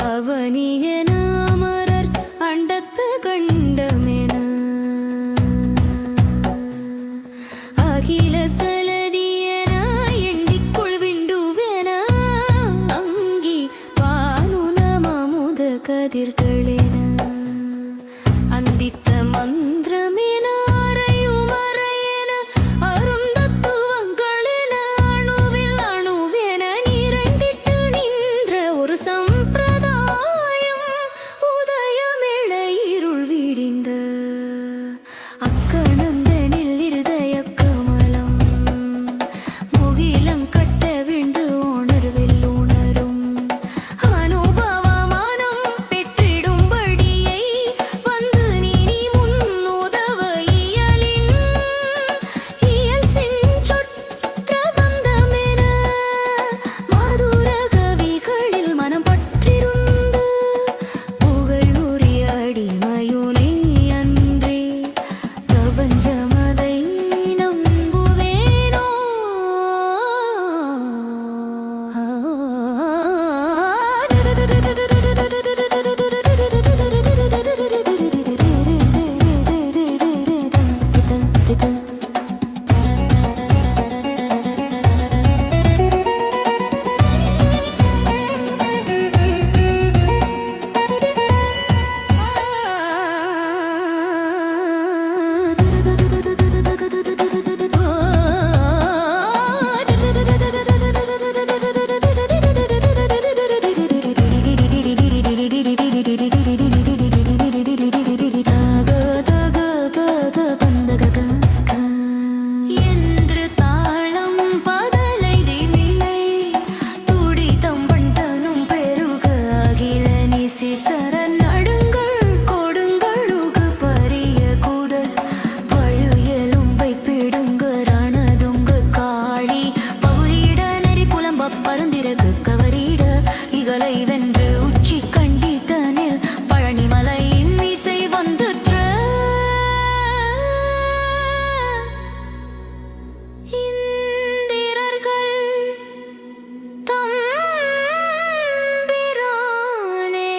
அவனியன அமரர் அண்டத்து கண்டமென அகில சலதியன எண்டிக்குள் விண்டுவென அங்கி பானுலம் அமுத கதிர்களென அந்தித்த மந்திரமென அறையுமறையென அருந்தத்துவங்களென அணுவில் அணுவென நிறைந்திட்டு நின்ற ஒரு சம்பிரதாயம் உதயமெழ இருள் விடிந்த அக்கணந்தனில் இருதய கமலம் முகிலம் கட்ட விண்டு உணர்வில் உணரும் அனுபவமானம் பெற்றிடும்படியை வந்து நீ முன்னுதவ இயலின் இயல் செஞ்சொற்றபந்தமென மதுர கவிகளில் மனம் பற்றிருந்து புகழுரிய அடிமையுனே அன்றே பிரபஞ்சமதை நம்புவேனோ என்று தாளம் பதலை திமிலை துடி தம்பண்டனும் பெருக அகில நிசி சரண் நடுங்கள் கொடுங்கழுகு பரிய குடல் பழு எலும்பை பிடுங்க ரணதுங்க காளி பௌரிட நெறி புலம்ப பருந்திரகு கவரிட இகலை வென்று உச்சி கண்டித்தனில் பழனிமலையின் இசை வந்துற்ற இந்திரர்கள் தம்பிரானே